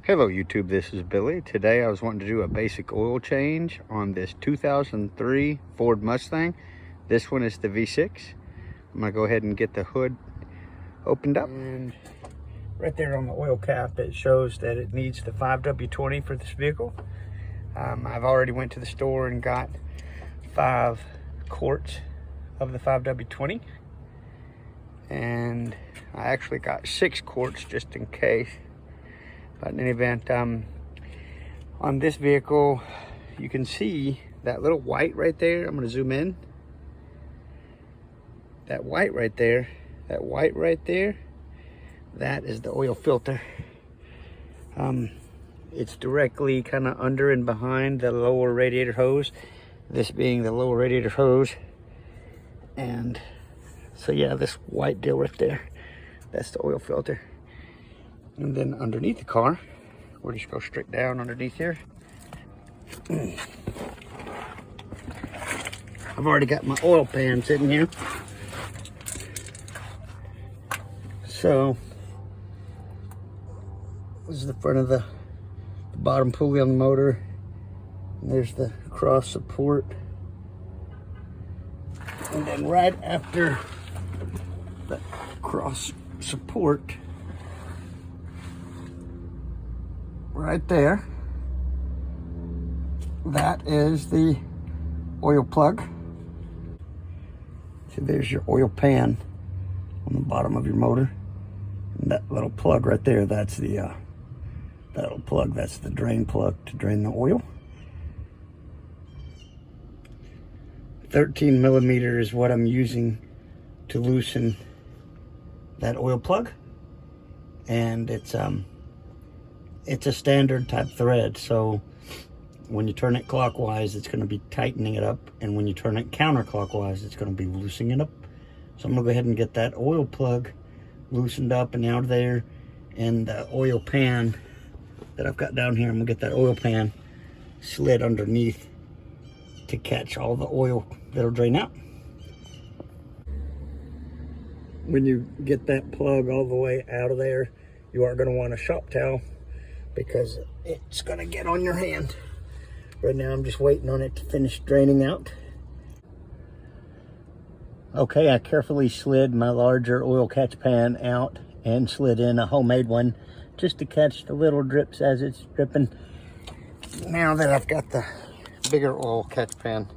Hello YouTube, this is Billy. Today I was wanting to do a basic oil change on this 2003 Ford Mustang. This one is the V6. I'm going to go ahead and get the hood opened up. And right there on the oil cap it shows that it needs the 5W20 for this vehicle. I've already went to the store and got 5 quarts of the 5W20. And I actually got 6 quarts just in case. But in any event, on this vehicle, you can see that little white right there. I'm going to zoom in. That white right there, that is the oil filter. It's directly kind of under and behind the lower radiator hose. This being the lower radiator hose. And so yeah, this white deal right there, that's the oil filter. And then underneath the car, we'll just go straight down underneath here. I've already got my oil pan sitting here. So, this is the front of the bottom pulley on the motor. And there's the cross support. And then right after the cross support, right there, that is the oil plug. So there's your oil pan on the bottom of your motor. And that little plug right there, that's the that little plug, that's the drain plug to drain the oil. 13 millimeter is what I'm using to loosen that oil plug. And it's a standard type thread, so when you turn it clockwise, it's going to be tightening it up, and when you turn it counterclockwise, it's going to be loosening it up. So I'm going to go ahead and get that oil plug loosened up and out of there, and the oil pan that I've got down here, I'm going to get that oil pan slid underneath to catch all the oil that'll drain out. When you get that plug all the way out of there, you are going to want a shop towel, because it's gonna get on your hand. Right now I'm just waiting on it to finish draining out. Okay, I carefully slid my larger oil catch pan out and slid in a homemade one just to catch the little drips as it's dripping. Now that I've got the bigger oil catch pan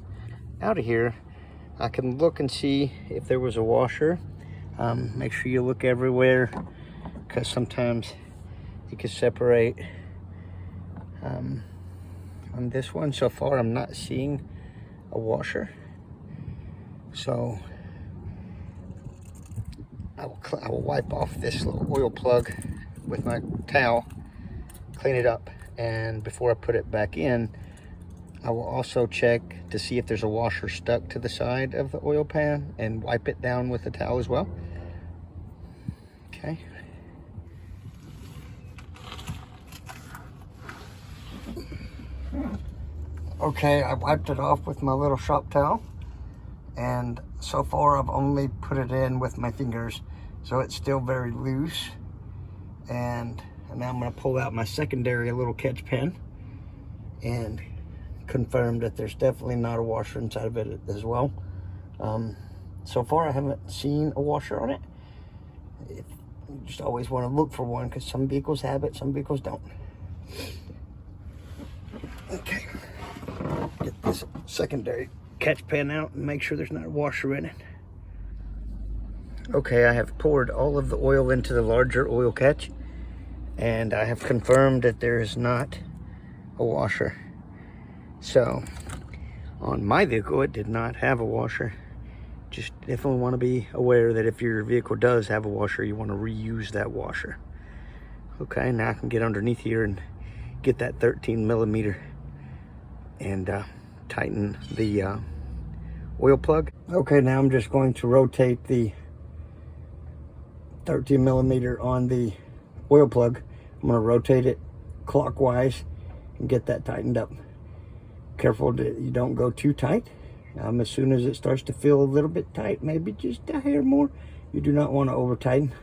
out of here, I can look and see if there was a washer. Make sure you look everywhere, because sometimes you can separate. On this one, so far I'm not seeing a washer, so I will wipe off this little oil plug with my towel, clean it up, and before I put it back in, I will also check to see if there's a washer stuck to the side of the oil pan and wipe it down with the towel as well. Okay. Okay, I wiped it off with my little shop towel, and so far I've only put it in with my fingers, so it's still very loose. And now I'm going to pull out my secondary little catch pan and confirm that there's definitely not a washer inside of it as well. So far I haven't seen a washer on it. You just always want to look for one, because some vehicles have it, some vehicles don't. Okay, get this secondary catch pan out and make sure there's not a washer in it. Okay, I have poured all of the oil into the larger oil catch, and I have confirmed that there is not a washer. So on my vehicle, it did not have a washer. Just definitely want to be aware that if your vehicle does have a washer, you want to reuse that washer. Okay, now I can get underneath here and get that 13 millimeter and tighten the oil plug. Okay, now I'm just going to rotate the 13 millimeter on the oil plug. I'm going to rotate it clockwise and get that tightened up. Careful that you don't go too tight. As soon as it starts to feel a little bit tight, maybe just a hair more, you do not want to over tighten.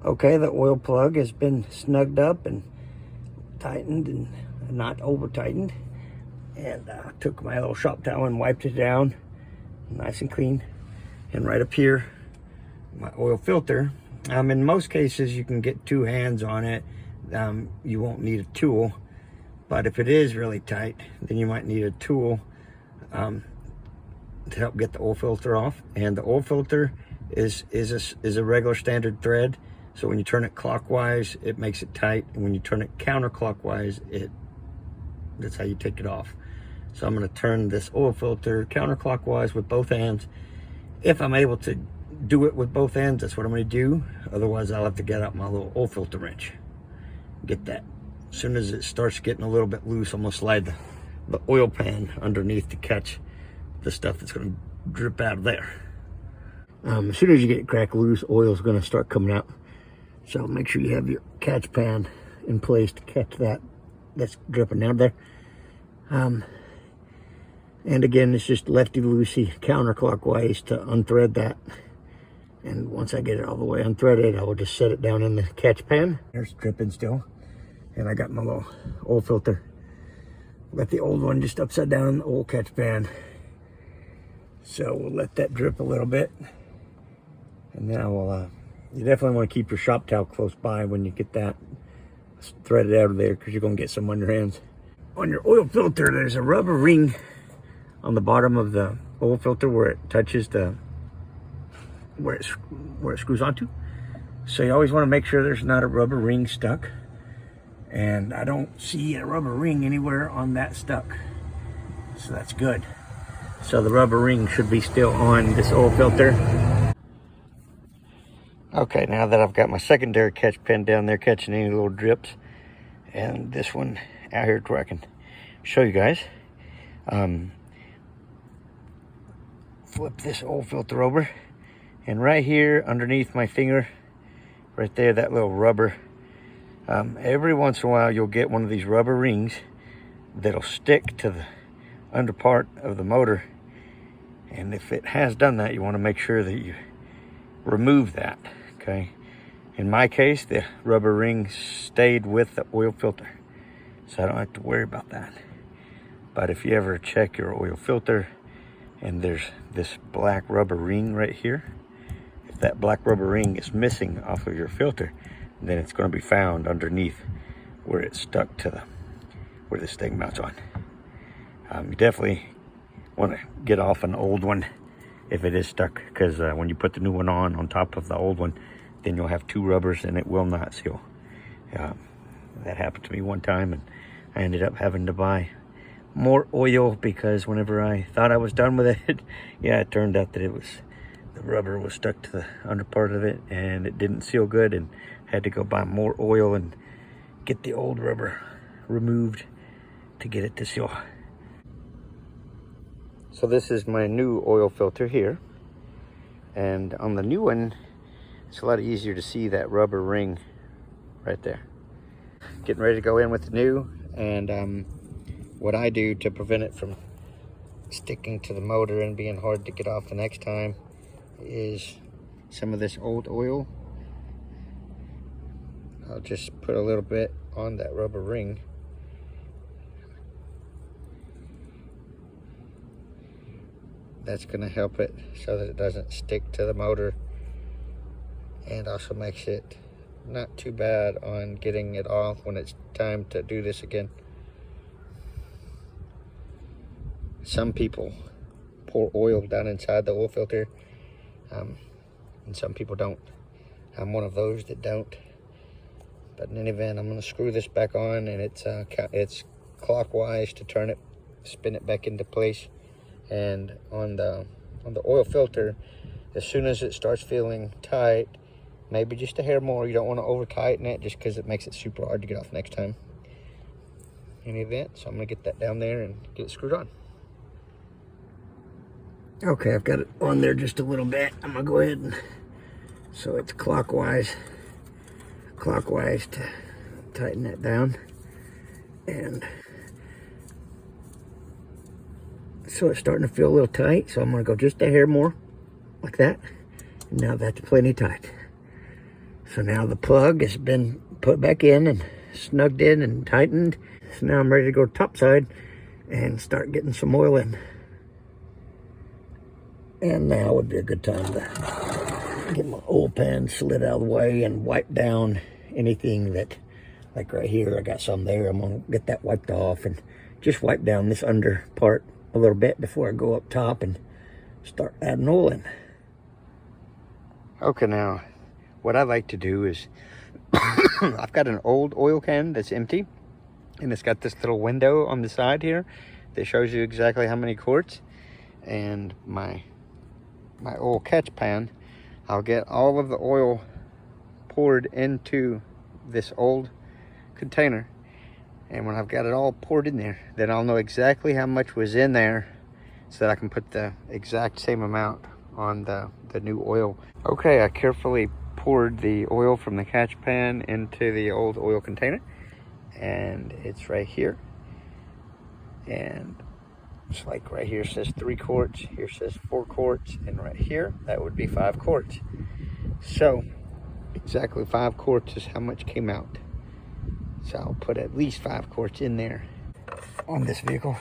Okay, the oil plug has been snugged up and tightened and not over tightened. And I took my little shop towel and wiped it down nice and clean. And right up here, my oil filter. In most cases, you can get 2 hands on it. You won't need a tool. But if it is really tight, then you might need a tool to help get the oil filter off. And the oil filter is a regular standard thread. So when you turn it clockwise, it makes it tight. And when you turn it counterclockwise, that's how you take it off. So I'm going to turn this oil filter counterclockwise with both hands. If I'm able to do it with both hands, that's what I'm going to do. Otherwise, I'll have to get out my little oil filter wrench. Get that. As soon as it starts getting a little bit loose, I'm going to slide the oil pan underneath to catch the stuff that's going to drip out of there. As soon as you get it cracked loose, oil is going to start coming out. So make sure you have your catch pan in place to catch that's dripping out there. And again, it's just lefty-loosey counterclockwise to unthread that. And once I get it all the way unthreaded, I will just set it down in the catch pan. There's dripping still. And I got my little oil filter. Got the old one just upside down in the old catch pan. So we'll let that drip a little bit. And then I will, you definitely want to keep your shop towel close by when you get that threaded out of there, because you're going to get some on your hands. On your oil filter, there's a rubber ring on the bottom of the oil filter where it touches where it screws onto. So you always want to make sure there's not a rubber ring stuck. And I don't see a rubber ring anywhere on that stuck. So that's good. So the rubber ring should be still on this oil filter. Okay, now that I've got my secondary catch pen down there catching any little drips, and this one out here to where I can show you guys. Flip this oil filter over, and right here underneath my finger, right there, that little rubber, every once in a while you'll get one of these rubber rings that'll stick to the under part of the motor. And if it has done that, you want to make sure that you remove that. Okay, in my case, the rubber ring stayed with the oil filter, so I don't have to worry about that. But if you ever check your oil filter and there's this black rubber ring right here, if that black rubber ring is missing off of your filter, then it's going to be found underneath where it's stuck to where this thing mounts on. You definitely want to get off an old one if it is stuck, because when you put the new one on top of the old one, then you'll have 2 rubbers and it will not seal. That happened to me one time, and I ended up having to buy more oil, because whenever I thought I was done with it, yeah, it turned out that the rubber was stuck to the under part of it and it didn't seal good, and had to go buy more oil and get the old rubber removed to get it to seal. So this is my new oil filter here, and on the new one, it's a lot easier to see that rubber ring right there. Getting ready to go in with the new, and what I do to prevent it from sticking to the motor and being hard to get off the next time is some of this old oil. I'll just put a little bit on that rubber ring. That's going to help it so that it doesn't stick to the motor, and also makes it not too bad on getting it off when it's time to do this again. Some people pour oil down inside the oil filter, and some people don't. I'm one of those that don't. But in any event, I'm going to screw this back on, and it's clockwise to turn it, spin it back into place. And on the oil filter, as soon as it starts feeling tight, maybe just a hair more, you don't want to over tighten it, just because it makes it super hard to get off next time. In any event, so I'm going to get that down there and get it screwed on. Okay, I've got it on there just a little bit. I'm going to go ahead and, so it's clockwise to tighten that down. And so it's starting to feel a little tight, so I'm going to go just a hair more, like that. And now that's plenty tight. So now the plug has been put back in and snugged in and tightened. So now I'm ready to go topside and start getting some oil in. And now would be a good time to get my oil pan slid out of the way and wipe down anything that, like right here, I got some there. I'm gonna get that wiped off and just wipe down this under part a little bit before I go up top and start adding oil in. Okay, now what I like to do is I've got an old oil can that's empty, and it's got this little window on the side here that shows you exactly how many quarts. And my oil catch pan, I'll get all of the oil poured into this old container, and when I've got it all poured in there, then I'll know exactly how much was in there so that I can put the exact same amount on the new oil. Okay, I carefully poured the oil from the catch pan into the old oil container, and it's right here. And it's like right here says 3 quarts, here says 4 quarts, and right here that would be 5 quarts. So exactly 5 quarts is how much came out. So I'll put at least 5 quarts in there on this vehicle.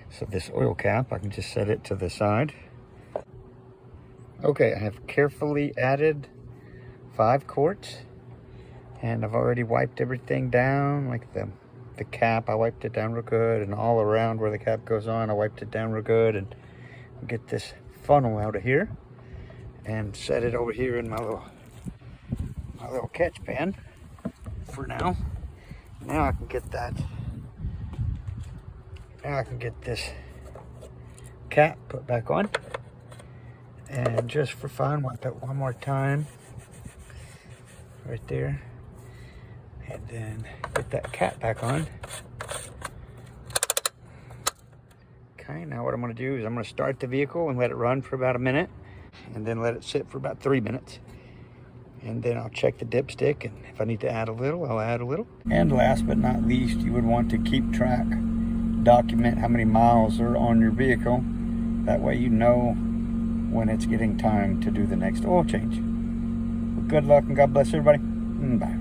So this oil cap, I can just set it to the side. Okay, I have carefully added 5 quarts, and I've already wiped everything down, like the cap, I wiped it down real good, and all around where the cap goes on, I wiped it down real good, and get this funnel out of here and set it over here in my little catch pan for now. Now I can get that. Now I can get this cap put back on, and just for fun, wipe it one more time right there, and then get that cap back on. Okay, now what I'm going to do is I'm going to start the vehicle and let it run for about a minute, and then let it sit for about 3 minutes. And then I'll check the dipstick, and if I need to add a little, I'll add a little. And last but not least, you would want to keep track, document how many miles are on your vehicle. That way you know when it's getting time to do the next oil change. Well, good luck and God bless everybody. Bye.